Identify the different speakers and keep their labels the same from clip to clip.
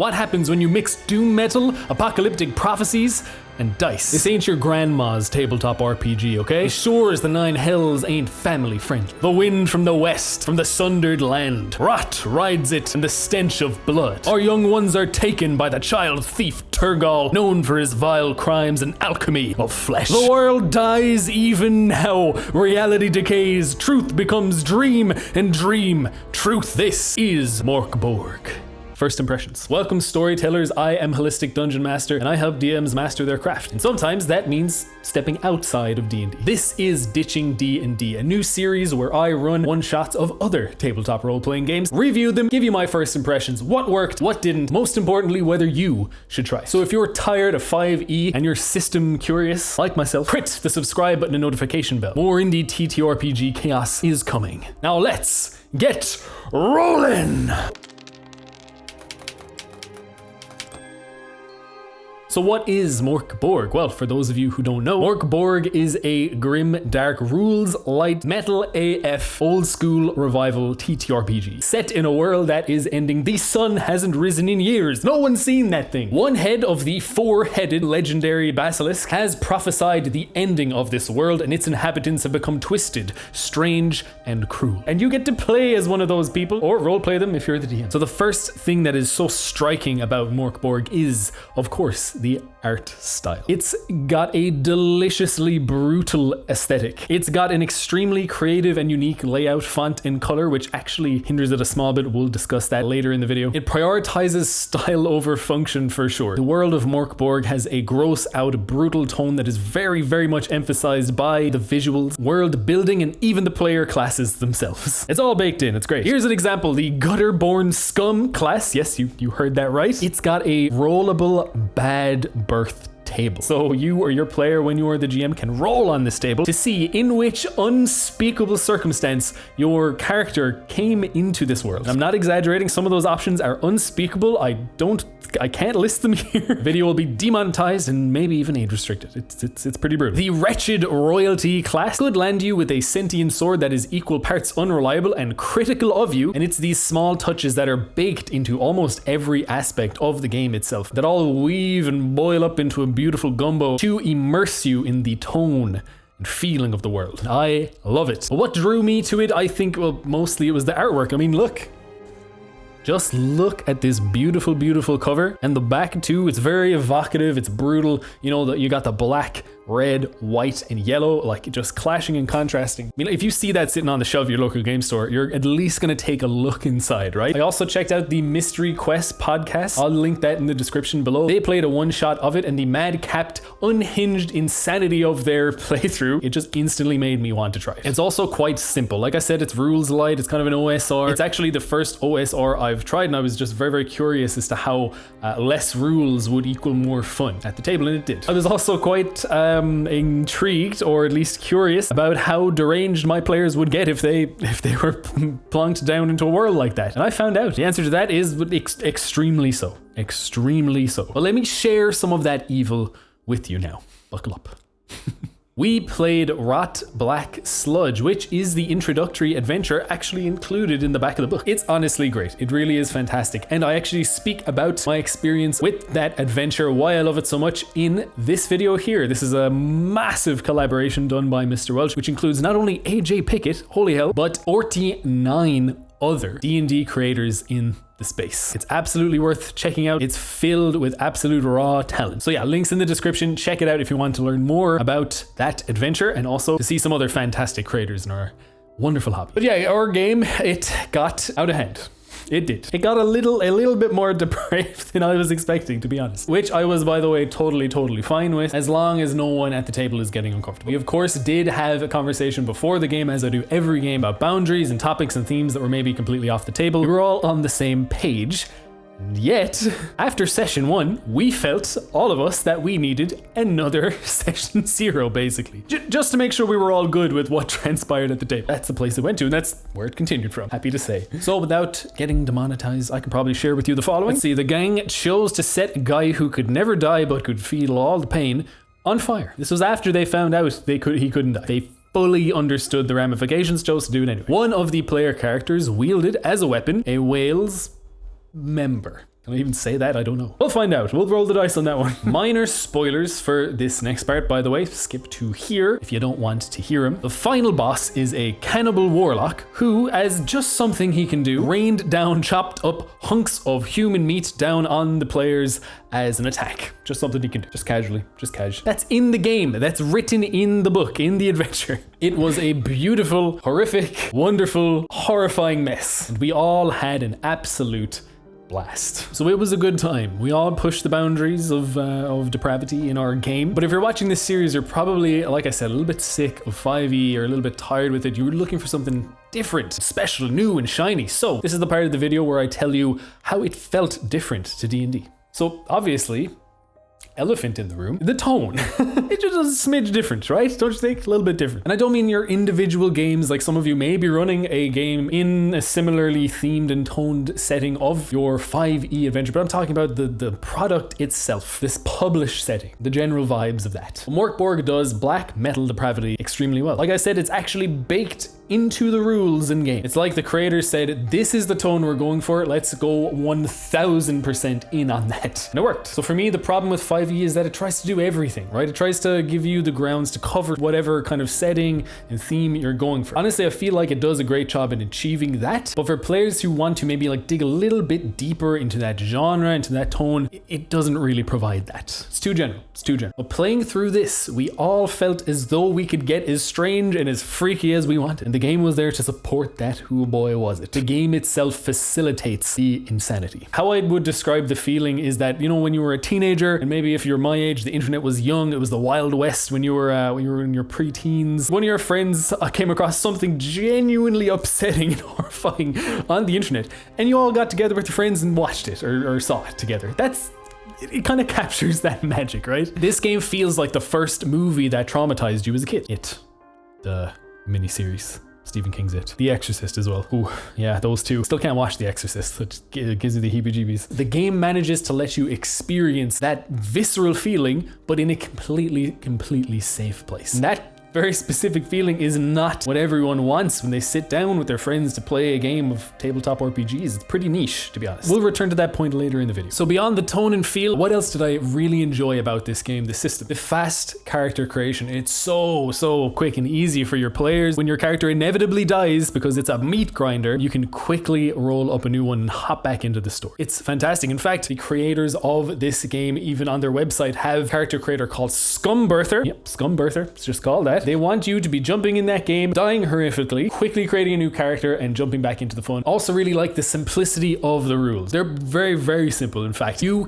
Speaker 1: What happens when you mix doom metal, apocalyptic prophecies, and dice? This ain't your grandma's tabletop RPG, okay? As sure as the nine hells ain't family friendly. The wind from the west, from the sundered land. Rot rides it, and the stench of blood. Our young ones are taken by the child thief Turgal, known for his vile crimes and alchemy of flesh. The world dies even now. Reality decays, truth becomes dream, and dream truth. This is Mork Borg. First impressions. Welcome storytellers, I am Holistic Dungeon Master and I help DMs master their craft. And sometimes that means stepping outside of D&D. This is Ditching D&D, a new series where I run one-shots of other tabletop role-playing games, review them, give you my first impressions, what worked, what didn't, most importantly, whether you should try. So if you're tired of 5e and you're system curious, like myself, hit the subscribe button and notification bell. More indie TTRPG chaos is coming. Now let's get rolling! So what is Mork Borg? Well, for those of you who don't know, Mork Borg is a grim, dark, rules light, metal AF, old school revival TTRPG. Set in a world that is ending. The sun hasn't risen in years. No one's seen that thing. One head of the four-headed legendary basilisk has prophesied the ending of this world, and its inhabitants have become twisted, strange, and cruel. And you get to play as one of those people, or roleplay them if you're the DM. So the first thing that is so striking about Mork Borg is, of course, the art style. It's got a deliciously brutal aesthetic. It's got an extremely creative and unique layout, font, and color, which actually hinders it a small bit. We'll discuss that later in the video. It prioritizes style over function for sure. The world of Mork Borg has a gross out, brutal tone that is very, very much emphasized by the visuals, world building, and even the player classes themselves. It's all baked in, it's great. Here's an example, the Gutter-Born Scum class. Yes, you heard that right. It's got a rollable bad birth table. So you or your player, when you are the GM, can roll on this table to see in which unspeakable circumstance your character came into this world. I'm not exaggerating, some of those options are unspeakable. I can't list them here. Video will be demonetized and maybe even age restricted. It's pretty brutal. The Wretched Royalty class could land you with a sentient sword that is equal parts unreliable and critical of you, and it's these small touches that are baked into almost every aspect of the game itself that all weave and boil up into a beautiful gumbo to immerse you in the tone and feeling of the world. I love it. What drew me to it, I think, well, mostly it was the artwork. I mean, look. Just look at this beautiful, beautiful cover, and the back too. It's very evocative, it's brutal. You know, you got the black, red, white, and yellow, like just clashing and contrasting. I mean, if you see that sitting on the shelf of your local game store, you're at least gonna take a look inside, right? I also checked out the Mystery Quest podcast. I'll link that in the description below. They played a one-shot of it, and the madcapped, unhinged insanity of their playthrough, it just instantly made me want to try it. It's also quite simple. Like I said, it's rules light, it's kind of an OSR. It's actually the first OSR I've tried, and I was just very, very curious as to how less rules would equal more fun at the table, and it did. I was also quite intrigued, or at least curious, about how deranged my players would get if they were plonked down into a world like that. And I found out the answer to that is extremely so. Extremely so. Well, let me share some of that evil with you now. Buckle up. We played Rot Black Sludge, which is the introductory adventure actually included in the back of the book. It's honestly great. It really is fantastic. And I actually speak about my experience with that adventure, why I love it so much, in this video here. This is a massive collaboration done by Mr. Welch, which includes not only AJ Pickett, holy hell, but 49 other D&D creators in the space. It's absolutely worth checking out. It's filled with absolute raw talent. So yeah, links in the description. Check it out if you want to learn more about that adventure and also to see some other fantastic creators in our wonderful hobby. But yeah, our game, it got out of hand. It did. It got a little bit more depraved than I was expecting, to be honest. Which I was, by the way, totally fine with, as long as no one at the table is getting uncomfortable. We, of course, did have a conversation before the game, as I do every game, about boundaries and topics and themes that were maybe completely off the table. We were all on the same page. Yet, after session 1, we felt, all of us, that we needed another session 0, basically. Just to make sure we were all good with what transpired at the table. That's the place it went to, and that's where it continued from, happy to say. So without getting demonetized, I can probably share with you the following. Let's see, the gang chose to set a guy who could never die but could feel all the pain on fire. This was after they found out he couldn't die. They fully understood the ramifications, chose to do it anyway. One of the player characters wielded as a weapon a whale's member. Can I even say that? I don't know. We'll find out. We'll roll the dice on that one. Minor spoilers for this next part, by the way. Skip to here if you don't want to hear him. The final boss is a cannibal warlock who, as just something he can do, rained down chopped up hunks of human meat down on the players as an attack. Just something he can do. Just casually. Just casual. That's in the game. That's written in the book, in the adventure. It was a beautiful, horrific, wonderful, horrifying mess. And we all had an absolute blast. So it was a good time. We all pushed the boundaries of depravity in our game. But if you're watching this series, you're probably, like I said, a little bit sick of 5e or a little bit tired with it. You're looking for something different, special, new, and shiny. So this is the part of the video where I tell you how it felt different to D&D. So obviously, elephant in the room, the tone. It's just a smidge different, right? Don't you think? A little bit different. And I don't mean your individual games, like some of you may be running a game in a similarly themed and toned setting of your 5e adventure, but I'm talking about the product itself, this published setting, the general vibes of that. Mork Borg does black metal depravity extremely well. Like I said, it's actually baked into the rules in game. It's like the creators said, this is the tone we're going for. Let's go 1000% in on that. And it worked. So for me, the problem with 5e is that it tries to do everything, right? It tries to give you the grounds to cover whatever kind of setting and theme you're going for. Honestly, I feel like it does a great job in achieving that. But for players who want to maybe like dig a little bit deeper into that genre, into that tone, it doesn't really provide that. It's too general. It's too general. But playing through this, we all felt as though we could get as strange and as freaky as we wanted. And the game was there to support that. Who boy was it? The game itself facilitates the insanity. How I would describe the feeling is that, you know, when you were a teenager, and maybe if you're my age, the internet was young, it was the Wild West when you were in your pre-teens. One of your friends came across something genuinely upsetting and horrifying on the internet, and you all got together with your friends and watched it or saw it together. It kind of captures that magic, right? This game feels like the first movie that traumatized you as a kid. It, the miniseries. Stephen King's It. The Exorcist as well. Ooh, yeah, those two. Still can't watch The Exorcist. It gives you the heebie-jeebies. The game manages to let you experience that visceral feeling, but in a completely safe place. And that very specific feeling is not what everyone wants when they sit down with their friends to play a game of tabletop RPGs. It's pretty niche, to be honest. We'll return to that point later in the video. So beyond the tone and feel, what else did I really enjoy about this game? The system. The fast character creation. It's so quick and easy for your players. When your character inevitably dies because it's a meat grinder, you can quickly roll up a new one and hop back into the story. It's fantastic. In fact, the creators of this game, even on their website, have a character creator called Scumbirther. Yep, Scumbirther. It's just called that. They want you to be jumping in that game, dying horrifically, quickly creating a new character and jumping back into the fun. Also really like the simplicity of the rules. They're very simple. In fact, you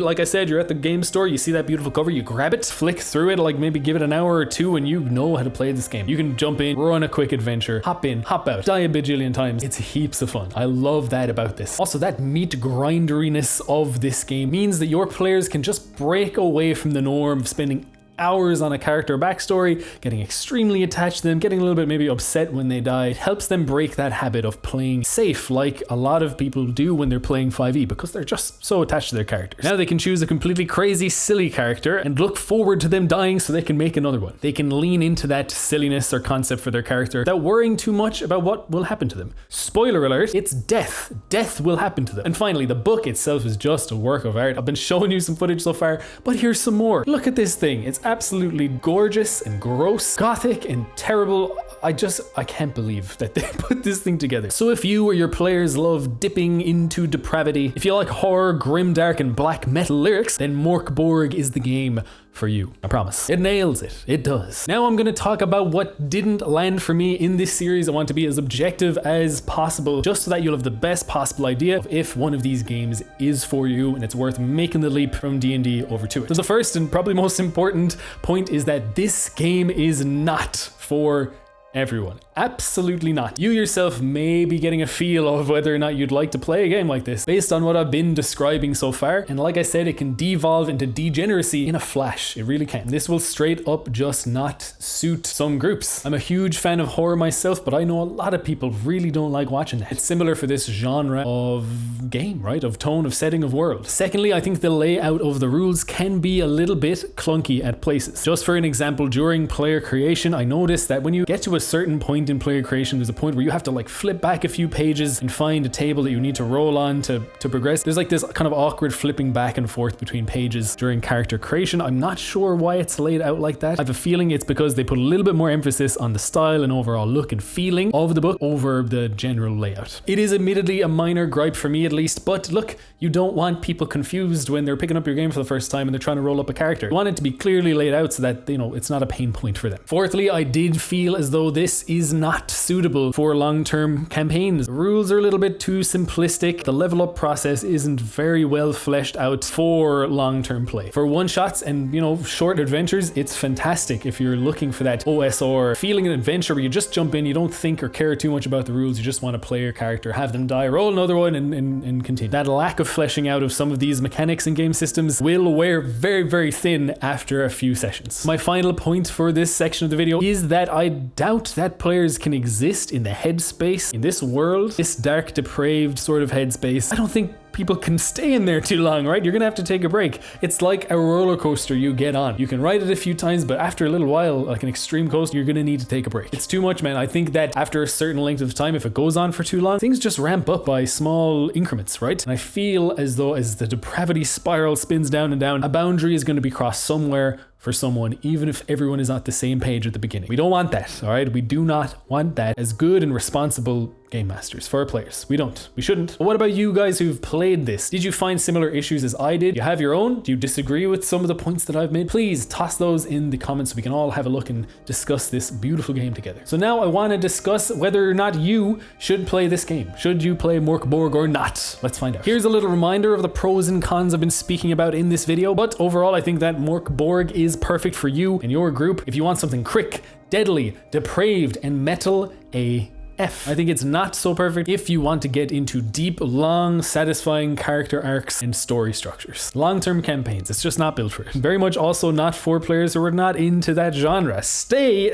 Speaker 1: like I said, you're at the game store, you see that beautiful cover, you grab it, flick through it, like maybe give it an hour or two, and you know how to play this game. You can jump in, run a quick adventure, hop in, hop out, die a bajillion times. It's heaps of fun. I love that about this. Also, that meat grinderiness of this game means that your players can just break away from the norm of spending hours on a character backstory, getting extremely attached to them, getting a little bit maybe upset when they die. It helps them break that habit of playing safe, like a lot of people do when they're playing 5e, because they're just so attached to their characters. Now they can choose a completely crazy, silly character and look forward to them dying so they can make another one. They can lean into that silliness or concept for their character without worrying too much about what will happen to them. Spoiler alert, it's death. Death will happen to them. And finally, the book itself is just a work of art. I've been showing you some footage so far, but here's some more. Look at this thing. It's absolutely gorgeous and gross, gothic and terrible. I can't believe that they put this thing together. So if you or your players love dipping into depravity, if you like horror, grimdark, and black metal lyrics, then Mork Borg is the game for you. I promise. It nails it. It does. Now I'm going to talk about what didn't land for me in this series. I want to be as objective as possible, just so that you'll have the best possible idea of if one of these games is for you and it's worth making the leap from D&D over to it. So the first and probably most important point is that this game is not for everyone. Absolutely not. You yourself may be getting a feel of whether or not you'd like to play a game like this based on what I've been describing so far. And like I said, it can devolve into degeneracy in a flash. It really can. This will straight up just not suit some groups. I'm a huge fan of horror myself, but I know a lot of people really don't like watching that. It's similar for this genre of game, right? Of tone, of setting, of world. Secondly, I think the layout of the rules can be a little bit clunky at places. Just for an example, during player creation, I noticed that when you get to a certain point point in player creation. There's a point where you have to like flip back a few pages and find a table that you need to roll on to progress. There's like this kind of awkward flipping back and forth between pages during character creation. I'm not sure why it's laid out like that. I have a feeling it's because they put a little bit more emphasis on the style and overall look and feeling of the book over the general layout. It is admittedly a minor gripe for me at least, but look, you don't want people confused when they're picking up your game for the first time and they're trying to roll up a character. You want it to be clearly laid out so that, you know, it's not a pain point for them. Fourthly, I did feel as though this is not suitable for long-term campaigns. The rules are a little bit too simplistic. The level up process isn't very well fleshed out for long-term play. For one-shots and, you know, short adventures, it's fantastic if you're looking for that OSR feeling an adventure where you just jump in, you don't think or care too much about the rules, you just want to play your character, have them die, roll another one and continue. That lack of fleshing out of some of these mechanics and game systems will wear very, very thin after a few sessions. My final point for this section of the video is that I doubt that players can exist in the headspace, in this world, this dark, depraved sort of headspace. I don't think people can stay in there too long, right? You're gonna have to take a break. It's like a roller coaster you get on. You can ride it a few times, but after a little while, like an extreme coaster, you're gonna need to take a break. It's too much, man. I think that after a certain length of time, if it goes on for too long, things just ramp up by small increments, right? And I feel as though as the depravity spiral spins down and down, a boundary is gonna be crossed somewhere for someone, even if everyone is not the same page at the beginning. We don't want that, all right? We do not want that as good and responsible game masters for our players. We don't. We shouldn't. But what about you guys who've played this? Did you find similar issues as I did? You have your own? Do you disagree with some of the points that I've made? Please toss those in the comments so we can all have a look and discuss this beautiful game together. So now I want to discuss whether or not you should play this game. Should you play Mork Borg or not? Let's find out. Here's a little reminder of the pros and cons I've been speaking about in this video, but overall I think that Mork Borg is perfect for you and your group if you want something quick, deadly, depraved, and metal AF. I think it's not so perfect if you want to get into deep, long, satisfying character arcs and story structures. Long-term campaigns, it's just not built for it. Very much also not for players who are not into that genre. Stay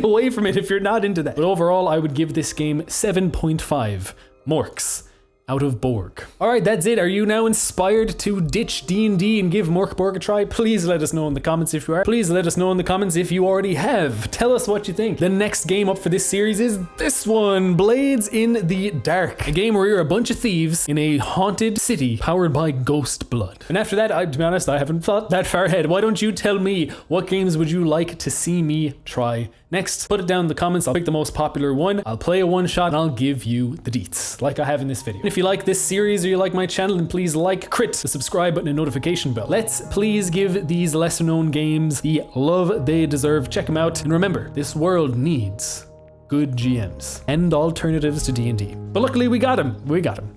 Speaker 1: away from it if you're not into that. But overall, I would give this game 7.5 Morks out of Borg. All right, that's it. Are you now inspired to ditch D&D and give Mork Borg a try? Please let us know in the comments if you are. Please let us know in the comments if you already have. Tell us what you think. The next game up for this series is this one, Blades in the Dark. A game where you're a bunch of thieves in a haunted city powered by ghost blood. And after that, to be honest, I haven't thought that far ahead. Why don't you tell me what games would you like to see me try next? Put it down in the comments. I'll pick the most popular one. I'll play a one shot and I'll give you the deets like I have in this video. And if you like this series or you like my channel, then please like, crit the subscribe button and notification bell. Let's please give these lesser known games the love they deserve. Check them out. And remember, this world needs good GMs and alternatives to D&D. But luckily we got them. We got them.